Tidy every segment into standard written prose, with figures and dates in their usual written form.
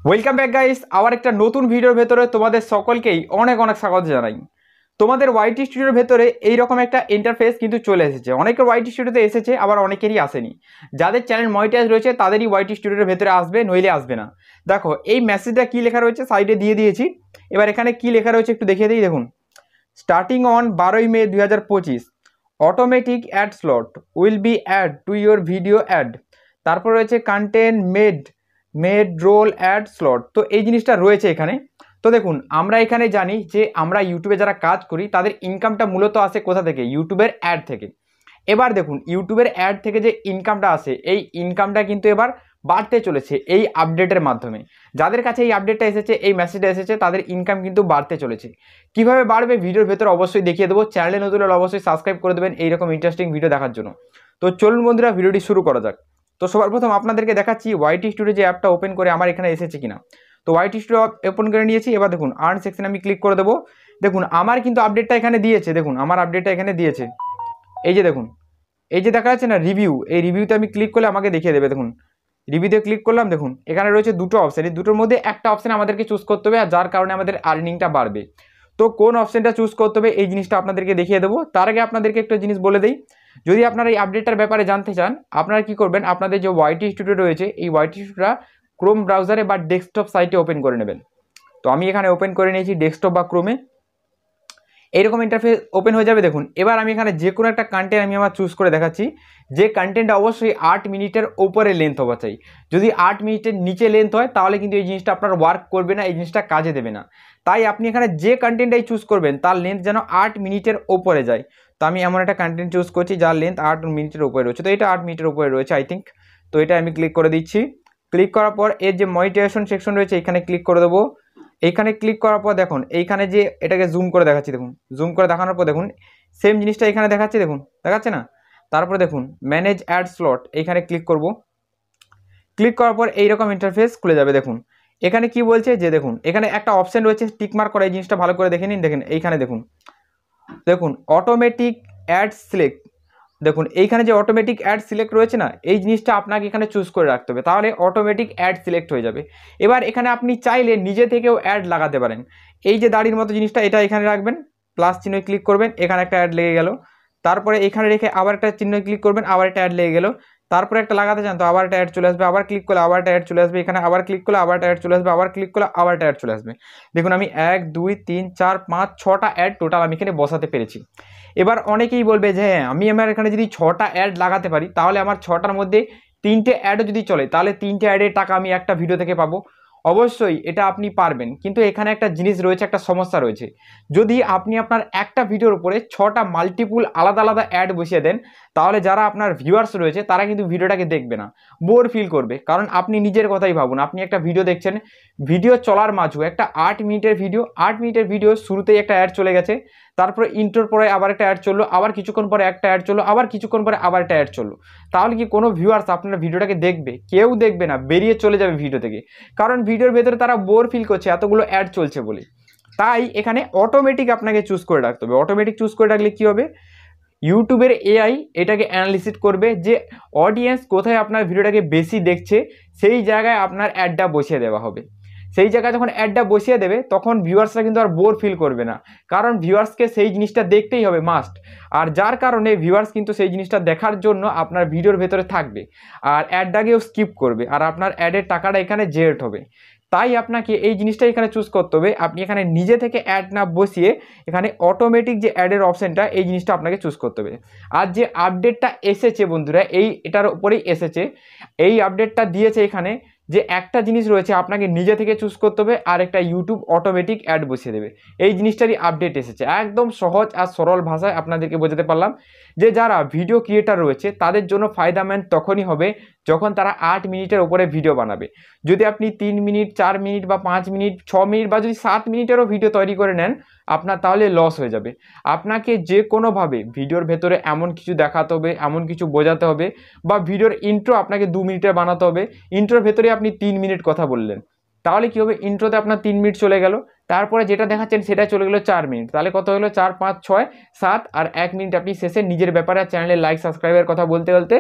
Welcome back guys, আবার একটা নতুন ভিডিওর ভেতরে তোমাদের সকলকেই অনেক অনেক স্বাগত জানাই। তোমাদের ওয়াইটি স্টুডিওর ভেতরে এইরকম একটা ইন্টারফেস কিন্তু চলে এসেছে। অনেকের ওয়াইটি স্টুডিওতে এসেছে, আবার অনেকেরই আসেনি। যাদের চ্যানেল মনিটাইজ রয়েছে তাদেরই ওয়াইটি স্টুডিওর ভেতরে আসবে, নইলে আসবে না। দেখো এই মেসেজটা কি লেখা রয়েছে, সাইডে দিয়ে দিয়েছি। এবার এখানে কি লেখা রয়েছে একটু দেখিয়ে দিই। দেখুন, starting on 12 May 2025 automatic ad slot will be ad to your video ad. তারপর রয়েছে content mid roll ad slot. তো এই জিনিসটা রয়েছে এখানে। তো দেখুন, আমরা এখানে জানি যে আমরা ইউটিউবে যারা কাজ করি তাদের ইনকামটা মূলত আসে কোথা থেকে? ইউটিউবের অ্যাড থেকে। এবার দেখুন, ইউটিউবের অ্যাড থেকে যে ইনকামটা আসে, এই ইনকামটা কিন্তু এবার বাড়তে চলেছে এই আপডেটের মাধ্যমে। যাদের কাছে এই আপডেটটা এসেছে, এই মেসেজটা এসেছে, তাদের ইনকাম কিন্তু বাড়তে চলেছে। কিভাবে বাড়বে ভিডিওর ভেতরে অবশ্যই দেখিয়ে দেবো। চ্যানেলে নতুন হলে অবশ্যই সাবস্ক্রাইব করে দেবেন এইরকম ইন্টারেস্টিং ভিডিও দেখার জন্য। তো চলুন বন্ধুরা, ভিডিওটি শুরু করা যাক। তো সবার প্রথম আপনাদেরকে দেখাচ্ছি ওয়াইটি স্টুডিও যে অ্যাপটা ওপেন করে আমার এখানে এসেছে কিনা। তো ওয়াইটি স্টুডিও ওপেন করে নিয়েছি। এবার দেখুন, আর্ন সেকশন আমি ক্লিক করে দেবো। দেখুন আমার কিন্তু আপডেটটা এখানে দিয়েছে। দেখুন আমার আপডেটটা এখানে দিয়েছে। এই যে দেখুন, এই যে দেখা যাচ্ছে না রিভিউ, এই রিভিউতে আমি ক্লিক করলে আমাকে দেখিয়ে দেবে। দেখুন রিভিউতে ক্লিক করলাম। দেখুন এখানে রয়েছে দুটো অপশান, এই দুটোর মধ্যে একটা অপশান আমাদেরকে চুজ করতে হবে, আর যার কারণে আমাদের আর্নিংটা বাড়বে। তো কোন অপশানটা চুজ করতে হবে এই জিনিসটা আপনাদেরকে দেখিয়ে দেবো। তার আগে আপনাদেরকে একটা জিনিস বলে দিই, যদি আপনারা এই আপডেটটার ব্যাপারে জানতে চান, আপনারা কি করবেন, আপনাদের যে ওয়াইটি স্টুডিও রয়েছে এই ওয়াইটি স্টুডিওটা ক্রোম ব্রাউজারে বা ডেস্কটপ সাইটে ওপেন করে নেবেন। তো আমি এখানে ওপেন করে নিয়েছি ডেস্কটপ বা ক্রোমে। এইরকম ইন্টারফেস ওপেন হয়ে যাবে। দেখুন এবার আমি এখানে যে কোনো একটা কন্টেন্ট আমি আমার চুজ করে দেখাচ্ছি, যে কন্টেন্টটা অবশ্যই 8 মিনিটের উপরে লেন্থ হওয়া চাই। যদি 8 মিনিটের নিচে লেন্থ হয় তাহলে কিন্তু এই জিনিসটা আপনার ওয়ার্ক করবে না, এই জিনিসটা কাজে দেবে না। তাই আপনি এখানে যে কন্টেন্টটাই চুজ করবেন তার লেন্থ যেন 8 মিনিটের ওপরে যায়। তো আমি এমন একটা কন্টেন্ট চুজ করছি যার লেন্থ 8 মিনিটের উপরে রয়েছে। তো এটা 8 মিনিটের উপরে রয়েছে আই থিঙ্ক। তো এটা আমি ক্লিক করে দিচ্ছি। ক্লিক করার পর এর যে মনিটাইজেশন সেকশন রয়েছে এখানে ক্লিক করে দেবো। এইখানে ক্লিক করার পর দেখুন এইখানে যে এটাকে জুম করে দেখাচ্ছি, দেখুন জুম করে দেখানোর পর দেখুন সেম জিনিসটা এখানে দেখাচ্ছে। দেখুন দেখাচ্ছে না? তারপরে দেখুন ম্যানেজ অ্যাড স্লট, এইখানে ক্লিক করব। ক্লিক করার পর এইরকম ইন্টারফেস খুলে যাবে। দেখুন এখানে কি বলছে যে দেখুন এখানে একটা অপশন রয়েছে টিকমার্ক করা, এই জিনিসটা ভালো করে দেখে নিন। দেখেন এইখানে দেখুন, দেখুন অটোমেটিক অ্যাড সিলেক্ট। দেখুন এইখানে যে অটোমেটিক অ্যাড সিলেক্ট রয়েছে না, এই জিনিসটা আপনাকে এখানে চুজ করে রাখতে হবে, তাহলে অটোমেটিক অ্যাড সিলেক্ট হয়ে যাবে। এবার এখানে আপনি চাইলে নিজে থেকেও অ্যাড লাগাতে পারেন। এই যে দাড়ির মতো জিনিসটা এটা এখানে রাখবেন, প্লাস চিহ্ন ক্লিক করবেন, এখানে একটা অ্যাড লেগে গেল। তারপরে এখানে রেখে আবার একটা চিহ্ন ক্লিক করবেন, আবার একটা অ্যাড লেগে গেল। তারপরে একটা লাগাতে চান তো আবার একটা অ্যাড চলে আসবে, আবার ক্লিক করলে আবার একটা অ্যাড চলে আসবে, এখানে আবার ক্লিক করলে আবার একটা অ্যাড চলে আসবে, আবার ক্লিক করলে আবার একটা অ্যাড চলে আসবে। দেখুন আমি 1 2 3 4 5 6টা অ্যাড টোটাল আমি এখানে বসাতে পেরেছি। এবার অনেকেই বলবে যে হ্যাঁ আমি আমার এখানে যদি 6টা অ্যাড লাগাতে পারি তাহলে আমার 6টার মধ্যে 3টে অ্যাডও যদি চলে তাহলে 3টে অ্যাডের টাকা আমি একটা ভিডিও থেকে পাবো। অবশ্যই এটা আপনি পারবেন, কিন্তু এখানে একটা জিনিস রয়েছে, একটা সমস্যা রয়েছে। যদি আপনি আপনার একটা ভিডিওর উপরে 6টা মাল্টিপুল আলাদা আলাদা অ্যাড বসিয়ে দেন, তাহলে যারা আপনার ভিউয়ার্স রয়েছে তারা কিন্তু ভিডিওটাকে দেখবে না, বোর ফিল করবে। কারণ আপনি নিজের কথাই ভাবুন, আপনি একটা ভিডিও দেখছেন, ভিডিও চলার মাঝে একটা 8 মিনিটের ভিডিও, 8 মিনিটের ভিডিও শুরুতেই একটা অ্যাড চলে গেছে, তারপরে ইন্ট্রোর পরে আবার একটা অ্যাড চললো, আবার কিছুক্ষণ পরে একটা অ্যাড চললো, আবার কিছুক্ষণ পরে আবার একটা অ্যাড চললো। তাহলে কি কোনো ভিউয়ার্স আপনার ভিডিওটাকে দেখবে? কেউ দেখবে না, বেরিয়ে চলে যাবে ভিডিও থেকে। কারণ ভিডিওর ভেতরে তারা বোর ফিল করছে এতগুলো অ্যাড চলছে বলে। তাই এখানে অটোমেটিক আপনাকে চুজ করে রাখতে হবে। অটোমেটিক চুজ করে রাখলে কি হবে, ইউটিউবের এআই এটাকে অ্যানালিসিস করবে যে অডিয়েন্স কোথায় আপনার ভিডিওটাকে বেশি দেখছে, সেই জায়গায় আপনার অ্যাডটা বসিয়ে দেওয়া হবে। সেই জায়গায় যখন অ্যাডটা বসিয়ে দেবে তখন ভিউয়ার্সরা কিন্তু আর বোর ফিল করবে না, কারণ ভিউয়ার্সকে সেই জিনিসটা দেখতেই হবে মাস্ট। আর যার কারণে ভিউয়ার্স কিন্তু সেই জিনিসটা দেখার জন্য আপনার ভিডিওর ভেতরে থাকবে, আর অ্যাডটাকেও স্কিপ করবে, আর আপনার অ্যাডের টাকাটা এখানে জেনারেট হবে। তাই আপনাকে এই জিনিসটা এখানে চুজ করতে হবে। আপনি এখানে নিজে থেকে অ্যাড না বসিয়ে এখানে অটোমেটিক যে অ্যাডের অপশানটা, এই জিনিসটা আপনাকে চুজ করতে হবে। আর যে আপডেটটা এসেছে বন্ধুরা, এটার উপরেই এসেছে, এই আপডেটটা দিয়েছে এখানে যে একটা জিনিস রয়েছে আপনাকে নিজে থেকে চুজ করতে হবে, আর একটা ইউটিউব অটোমেটিক অ্যাড বসিয়ে দেবে। এই জিনিসটারই আপডেট এসেছে। একদম সহজ আর সরল ভাষায় আপনাদেরকে বোঝাতে পারলাম যে যারা ভিডিও ক্রিয়েটার রয়েছে তাদের জন্য ফায়দাম্যান তখনই হবে যখন তারা 8 মিনিটের উপরে ভিডিও বানাবে। যদি আপনি 3 মিনিট 4 মিনিট বা 5 মিনিট 6 মিনিট বা যদি 7 মিনিটেরও ভিডিও তৈরি করে নেন, আপনার তাহলে লস হয়ে যাবে। আপনাকে যে কোনোভাবে ভিডিওর ভেতরে এমন কিছু দেখাতে হবে, এমন কিছু বোঝাতে হবে, বা ভিডিওর ইন্ট্রো আপনাকে 2 মিনিটের বানাতে হবে। ইন্ট্রোর ভেতরে আপনি 3 মিনিট কথা বললেন, তাহলে কি হবে, ইন্ট্রোতে আপনার 3 মিনিট চলে গেল, তারপরে যেটা দেখাচ্ছেন সেটা চলে গেলো 4 মিনিট, তাহলে কত হলো 4 5 6 7 আর 1 মিনিট আপনি শেষে নিজের ব্যাপারে চ্যানেলের লাইক সাবস্ক্রাইবের কথা বলতে বলতে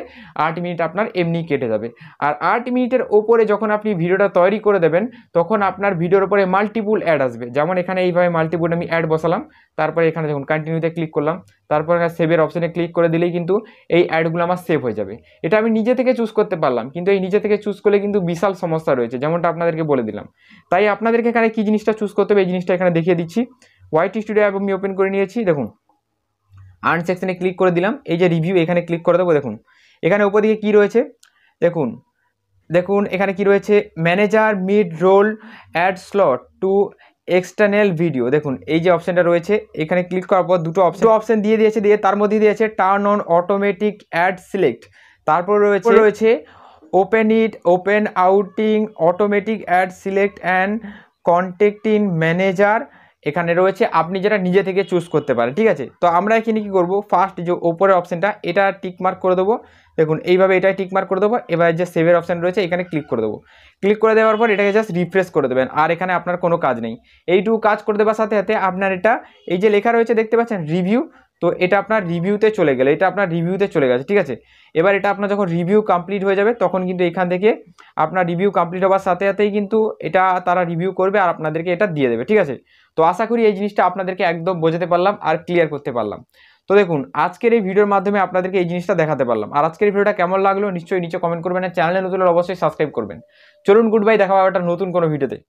8 মিনিট আপনার এমনি কেটে যাবে। আর 8 মিনিটের ওপরে যখন আপনি ভিডিওটা তৈরি করে দেবেন তখন আপনার ভিডিওর উপরে মাল্টিপুল অ্যাড আসবে, যেমন এখানে এইভাবে মাল্টিপুল আমি অ্যাড বসালাম, তারপরে এখানে দেখুন কন্টিনিউতে ক্লিক করলাম, তারপর এখানে সেভের অপশনে ক্লিক করে দিলেই কিন্তু এই অ্যাডগুলো আমার সেভ হয়ে যাবে। এটা আমি নিজে থেকে চুজ করতে পারলাম, কিন্তু এই নিজে থেকে চুজ করলে কিন্তু বিশাল সমস্যা রয়েছে, যেমনটা আপনাদেরকে বলে দিলাম। তাই আপনাদেরকে এখানে কি জিনিসটা চুজ করতে হবে এই জিনিসটা এখানে দেখিয়ে দিচ্ছি। ওয়াইটি স্টুডিও অ্যাপ আমি ওপেন করে নিয়েছি, দেখুন আর্ন সেকশনে ক্লিক করে দিলাম, এই যে রিভিউ এখানে ক্লিক করে দেবো। দেখুন এখানে উপর দিকে কী রয়েছে, দেখুন দেখুন এখানে কি রয়েছে, manager mid roll ad slot to external video. দেখুন এই যে অপশানটা রয়েছে এখানে ক্লিক করার পর দুটো অপশান দিয়ে দিয়েছে, দিয়ে তার মধ্যে দিয়েছে turn on automatic add select, তারপর রয়েছে open outing automatic add select and contacting manager. এখানে রয়েছে আপনি যেটা নিজে থেকে চুজ করতে পারেন, ঠিক আছে। তো আমরা এখানে কি করব, ফার্স্ট যে ওপরের অপশানটা এটা টিক মার্ক করে দেবো, দেখুন এইভাবে এটাই টিক মার্ক করে দেবো। এবার যে সেভের অপশান রয়েছে এখানে ক্লিক করে দেবো, ক্লিক করে দেওয়ার পর এটাকে জাস্ট রিফ্রেশ করে দেবেন, আর এখানে আপনার কোনো কাজ নেই। এইটুকু কাজ করে দেওয়ার সাথে সাথে আপনার এটা এই যে লেখা রয়েছে দেখতে পাচ্ছেন রিভিউ, তো এটা আপনার রিভিউতে চলে গেলে, এটা আপনার রিভিউতে চলে গেছে, ঠিক আছে। এবার এটা আপনার যখন রিভিউ কমপ্লিট হয়ে যাবে তখন কিন্তু এখান থেকে আপনার রিভিউ কমপ্লিট হওয়ার সাথে সাথেই কিন্তু এটা তারা রিভিউ করবে আর আপনাদেরকে এটা দিয়ে দেবে, ঠিক আছে। তো আশা করি এই জিনিসটা আপনাদেরকে একদম বোঝাতে পারলাম আর ক্লিয়ার করতে পারলাম। তো দেখুন আজকের এই ভিডিওর মাধ্যমে আপনাদেরকে এই জিনিসটা দেখাতে পারলাম। আর আজকের ভিডিওটা কেমন লাগলো নিশ্চয়ই নিচে কমেন্ট করবেন, আর চ্যানেলে নতুন হলে অবশ্যই সাবস্ক্রাইব করবেন। চলুন গুড বাই, দেখা হবে একটা নতুন কোনো ভিডিওতে।